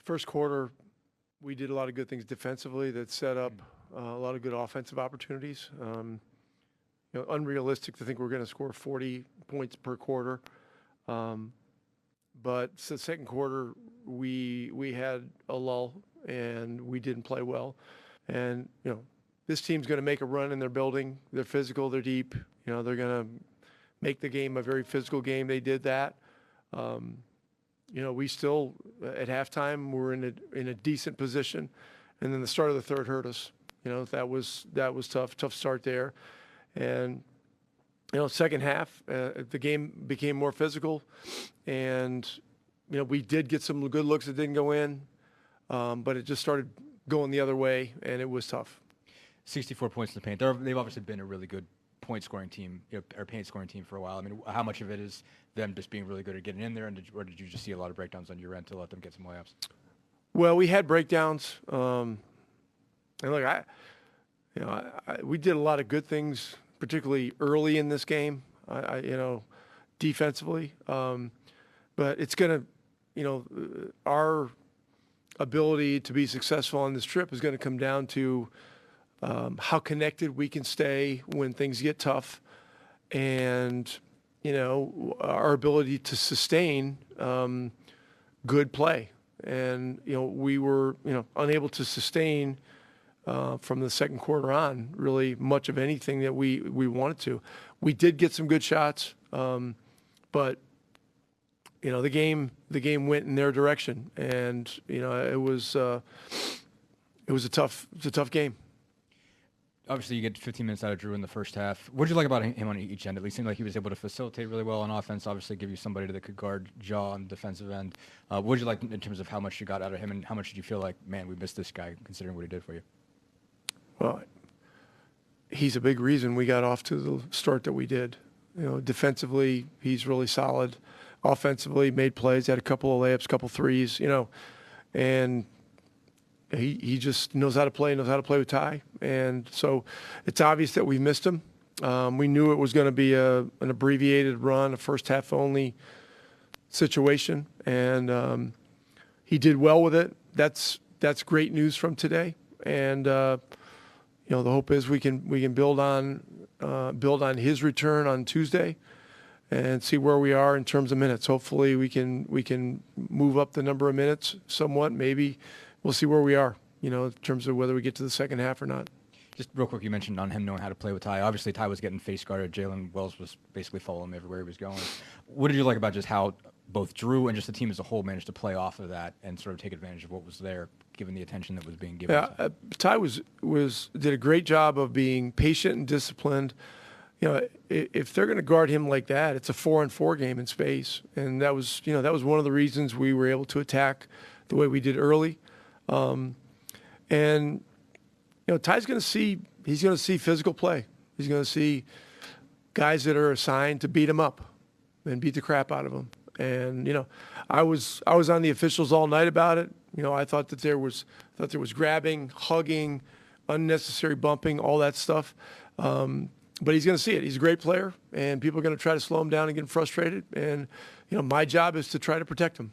first quarter, we did a lot of good things defensively that set up a lot of good offensive opportunities. Unrealistic to think we're going to score 40 points per quarter. But the second quarter, we had a lull, and we didn't play well. And, this team's going to make a run in their building. They're physical, they're deep. They're going to make the game a very physical game. They did that. We still, at halftime, were in a decent position. And then the start of the third hurt us. That was tough start there. And, second half, the game became more physical. And, we did get some good looks that didn't go in. But it just started going the other way, and it was tough. 64 points in the paint. They've obviously been a really good point-scoring team, or paint-scoring team for a while. I mean, how much of it is them just being really good at getting in there, or did you just see a lot of breakdowns on your end to let them get some layups? Well, we had breakdowns. And look, we did a lot of good things, particularly early in this game, defensively. But it's going to, our ability to be successful on this trip is going to come down to how connected we can stay when things get tough, and our ability to sustain good play. And we were unable to sustain from the second quarter on really much of anything that we wanted to. We did get some good shots, but the game went in their direction, and it was a tough game. Obviously, you get 15 minutes out of Drew in the first half. What did you like about him on each end? At least seemed like he was able to facilitate really well on offense. Obviously, give you somebody that could guard Jaw on the defensive end. What did you like in terms of how much you got out of him, and how much did you feel like, man, we missed this guy considering what he did for you? Well, he's a big reason we got off to the start that we did. Defensively, he's really solid. Offensively, made plays, had a couple of layups, couple threes, and he just knows how to play with Ty. And so it's obvious that we missed him. We knew it was going to be an abbreviated run, a first half only situation, and he did well with it. That's great news from today. And the hope is we can build on his return on Tuesday and see where we are in terms of minutes. Hopefully we can move up the number of minutes somewhat. Maybe we'll see where we are, in terms of whether we get to the second half or not. Just real quick, you mentioned on him knowing how to play with Ty. Obviously, Ty was getting face guarded. Jalen Wells was basically following him everywhere he was going. What did you like about just how both Drew and just the team as a whole managed to play off of that and sort of take advantage of what was there, given the attention that was being given? Yeah, Ty did a great job of being patient and disciplined. If they're going to guard him like that, it's a 4-on-4 game in space, and that was one of the reasons we were able to attack the way we did early. And Ty's going to see physical play. He's going to see guys that are assigned to beat him up and beat the crap out of him. And I was on the officials all night about it. I thought that there was grabbing, hugging, unnecessary bumping, all that stuff. But he's going to see it. He's a great player, and people are going to try to slow him down and get him frustrated. And my job is to try to protect him.